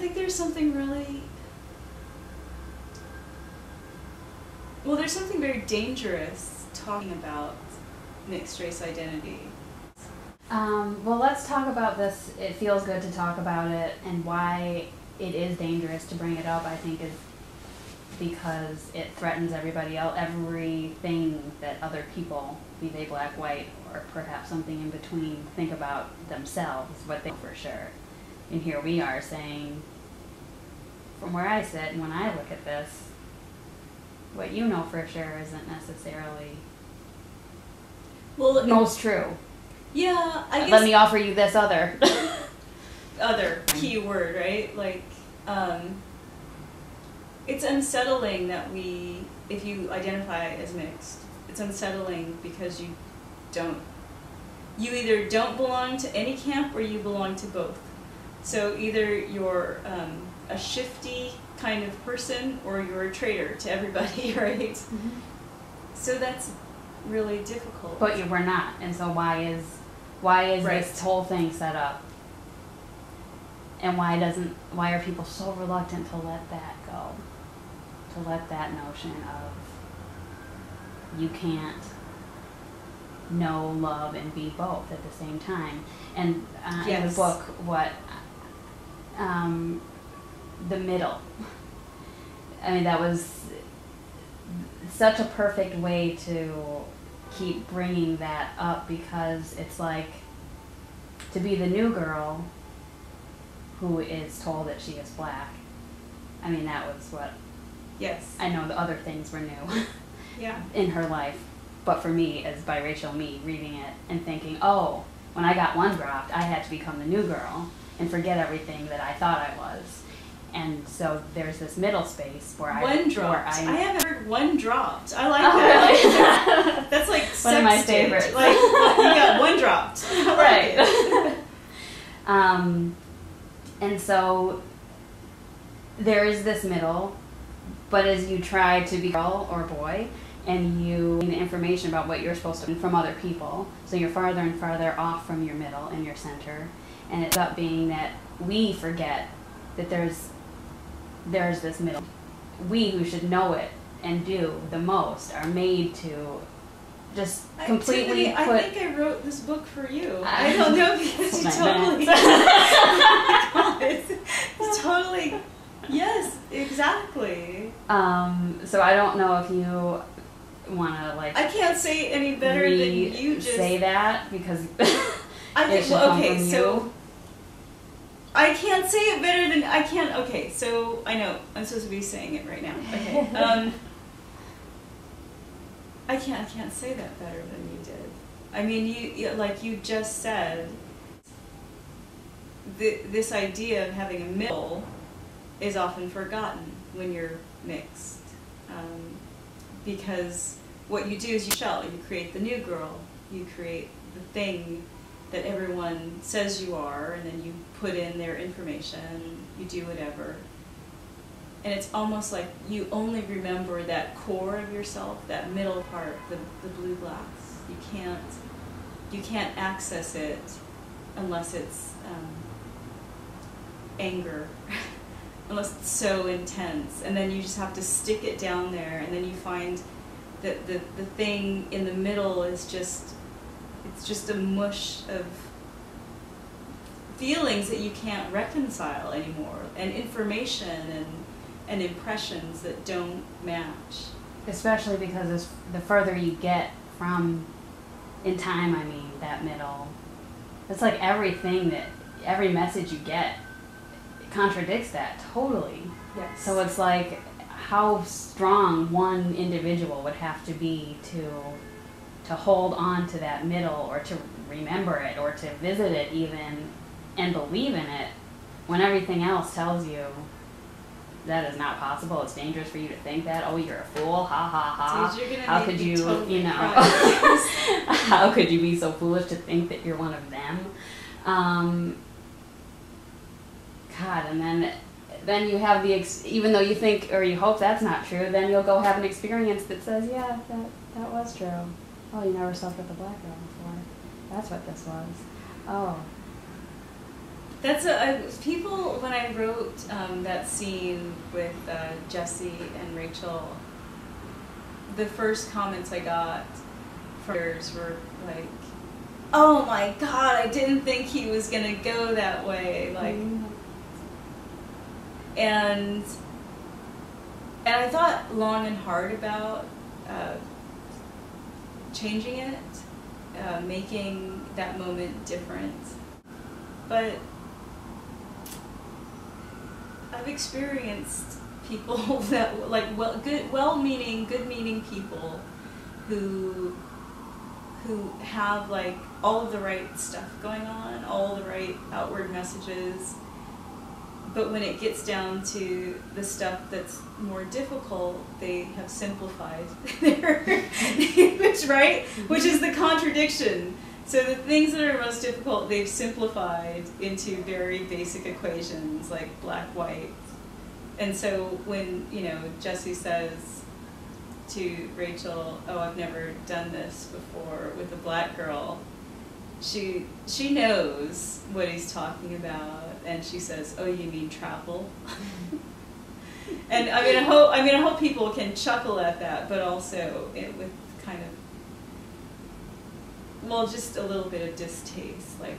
think there's something really... Well, there's something very dangerous talking about mixed race identity. Well, let's talk about this. It feels good to talk about it, and why it is dangerous to bring it up, I think, is because it threatens everybody else, everything that other people, be they black, white, or perhaps something in between, think about themselves, what they know for sure. And here we are saying, from where I sit and when I look at this, what you know for sure isn't necessarily most true. Yeah, I guess. Let me offer you this other. Other key word, right? Like, it's unsettling that if you identify as mixed, it's unsettling because you either don't belong to any camp or you belong to both. So either you're a shifty kind of person or you're a traitor to everybody, right? Mm-hmm. So that's really difficult. But we're not, and so why is right. This whole thing set up? And why are people so reluctant to let that go? To let that notion of you can't know, love, and be both at the same time. And yes. In the book, the middle. I mean, that was such a perfect way to keep bringing that up, because it's like, to be the new girl who is told that she is black. I mean, that was what... Yes. I know the other things were new yeah. in her life. But for me, as biracial me, reading it and thinking, oh, when I got one dropped, I had to become the new girl and forget everything that I thought I was. And so there's this middle space where one dropped. I haven't heard one dropped. I like that. Really? That's like one of my favorites. Like, you got one dropped. I like right. And so there is this middle, but as you try to be girl or boy, and you gain the information about what you're supposed to do from other people, so you're farther and farther off from your middle and your center, and it's up being that we forget that there's this middle. We who should know it and do the most are made to just completely Tiffany, I think I wrote this book for you. I don't know, because you totally... It's totally... Yes, exactly. So I don't know if you want to, like... I can't say any better than you just... say that, because I think, okay, so... You. I can't say it better than... I can't... Okay, so I know. I'm supposed to be saying it right now. Okay. I can't say that better than you did. I mean, you like you just said, this idea of having a middle is often forgotten when you're mixed. Because what you do is you create the new girl, you create the thing that everyone says you are, and then you put in their information, you do whatever. And it's almost like you only remember that core of yourself, that middle part, the blue glass. You can't access it unless it's anger, unless it's so intense. And then you just have to stick it down there, and then you find that the thing in the middle is just a mush of feelings that you can't reconcile anymore, and information and impressions that don't match. Especially because the further you get from, in time, I mean, that middle, it's like every message you get contradicts that totally. Yes. So it's like how strong one individual would have to be to hold on to that middle, or to remember it, or to visit it even, and believe in it, when everything else tells you that is not possible. It's dangerous for you to think that. Oh, you're a fool. Ha ha ha. Dude, how could you, totally how could you be so foolish to think that you're one of them? God, and then you have even though you think or you hope that's not true, then you'll go have an experience that says, yeah, that was true. Oh, you never slept with a black girl before. That's what this was. Oh. People, when I wrote that scene with Jesse and Rachel, the first comments I got from others were like, "Oh my God, I didn't think he was gonna go that way." Like, and I thought long and hard about changing it, making that moment different, but I've experienced people that, like, well-meaning, good-meaning people who have, like, all of the right stuff going on, all the right outward messages, but when it gets down to the stuff that's more difficult, they have simplified their image, right? Which is the contradiction. So the things that are most difficult, they've simplified into very basic equations, like black, white. And so when, you know, Jesse says to Rachel, "Oh, I've never done this before with a black girl," she knows what he's talking about, and she says, "Oh, you mean travel?" And I hope people can chuckle at that, but also with kind of, well, just a little bit of distaste, like,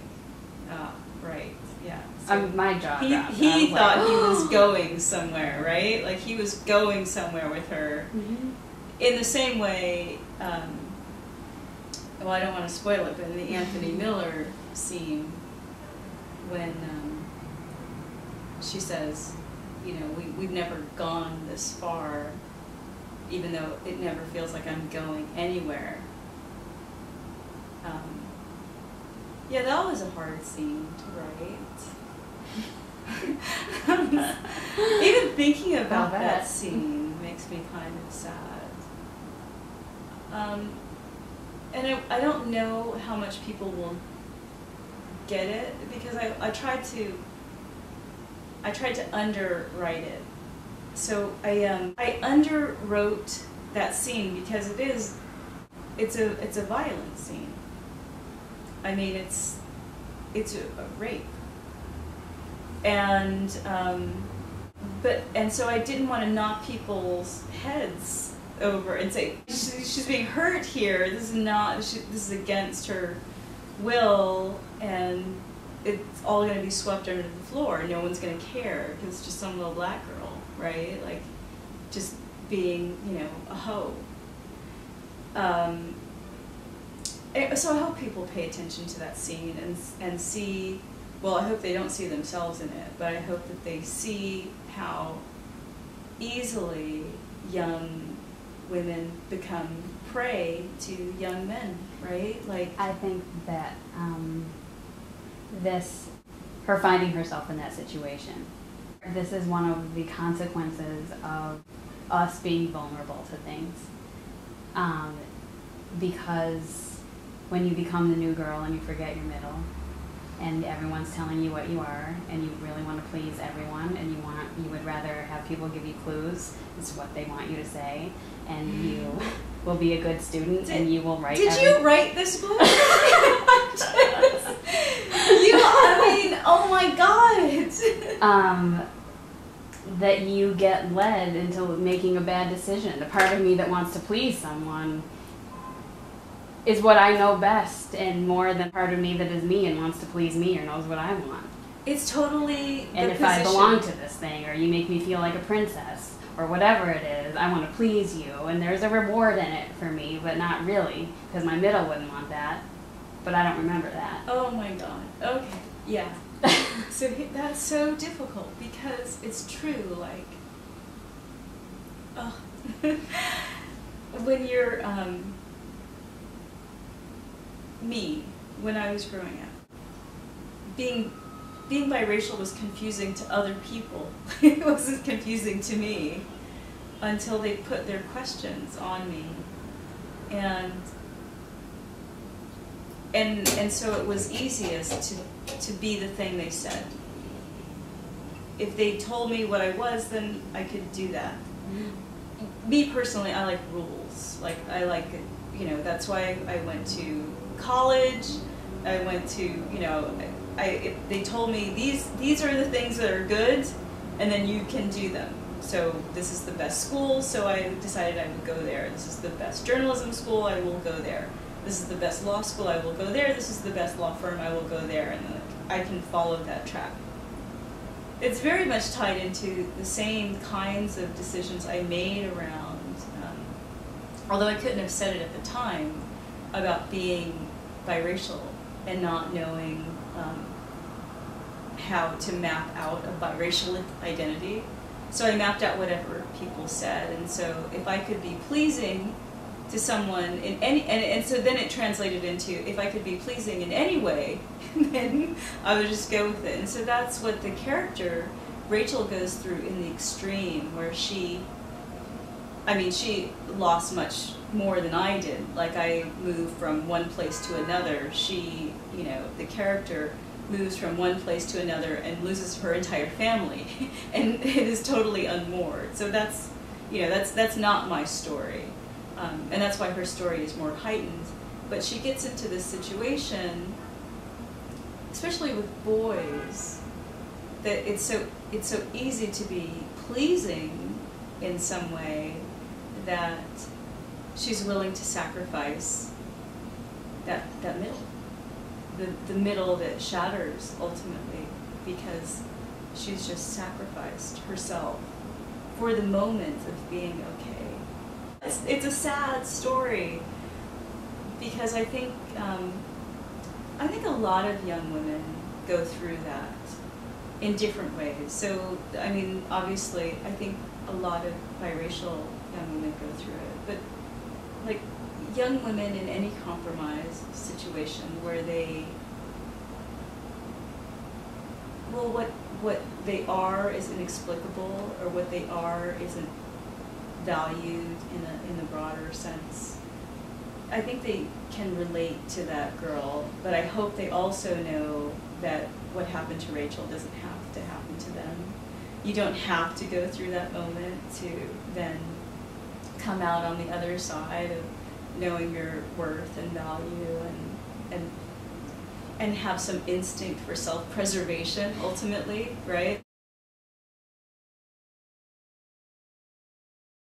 right, yeah. So my jaw dropped. He thought he was going somewhere, right? Like, he was going somewhere with her. Mm-hmm. In the same way, well, I don't want to spoil it, but in the Anthony Miller scene, when she says, you know, we've never gone this far, even though it never feels like I'm going anywhere. Yeah, that was a hard scene to write. Even thinking about that scene makes me kind of sad. And I don't know how much people will get it, because I tried to underwrite it. So I underwrote that scene because it's a violent scene. I mean, it's a rape, and so I didn't want to knock people's heads over and say she's being hurt here. This is against her will, and it's all going to be swept under the floor. No one's going to care because it's just some little black girl, right? Like, just being, you know, a hoe. So I hope people pay attention to that scene and see, well, I hope they don't see themselves in it, but I hope that they see how easily young women become prey to young men, right? Like, I think that her finding herself in that situation, this is one of the consequences of us being vulnerable to things. Because when you become the new girl and you forget your middle, and everyone's telling you what you are, and you really want to please everyone, and you would rather have people give you clues as to what they want you to say, and you will be a good student, and you will write. Did you write this book? I mean, oh my God. That you get led into making a bad decision. The part of me that wants to please someone is what I know best, and more than part of me that is me and wants to please me or knows what I want. It's totally the And if position. I belong to this thing, or you make me feel like a princess, or whatever it is, I want to please you, and there's a reward in it for me, but not really, because my middle wouldn't want that, but I don't remember that. Oh my God, okay, yeah. So that's so difficult, because it's true, like, when you're, me, when I was growing up, being biracial was confusing to other people. It wasn't confusing to me until they put their questions on me, and so it was easiest to be the thing they said. If they told me what I was, then I could do that. Me personally, I like rules. Like, I like, you know, that's why I went to college. I went to, you know, they told me these are the things that are good, and then you can do them. So this is the best school, so I decided I would go there. This is the best journalism school, I will go there. This is the best law school, I will go there. This is the best law firm, I will go there. And then I can follow that track. It's very much tied into the same kinds of decisions I made around, although I couldn't have said it at the time, about being biracial and not knowing how to map out a biracial identity. So I mapped out whatever people said, and so if I could be pleasing to someone in any, and so then it translated into, if I could be pleasing in any way, then I would just go with it. And so that's what the character Rachel goes through in the extreme, where she lost much more than I did. Like, I moved from one place to another. She, the character moves from one place to another and loses her entire family, and it is totally unmoored. So that's, that's not my story, and that's why her story is more heightened. But she gets into this situation, especially with boys, that it's so easy to be pleasing in some way that she's willing to sacrifice that middle. The middle that shatters ultimately, because she's just sacrificed herself for the moment of being okay. It's a sad story, because I think a lot of young women go through that in different ways. So, obviously, I think a lot of biracial young women go through it, but like young women in any compromise situation where what they are is inexplicable, or what they are isn't valued in the broader sense, I think they can relate to that girl, but I hope they also know that what happened to Rachel doesn't have to happen to them. You don't have to go through that moment to then come out on the other side of knowing your worth and value, and have some instinct for self-preservation ultimately, right?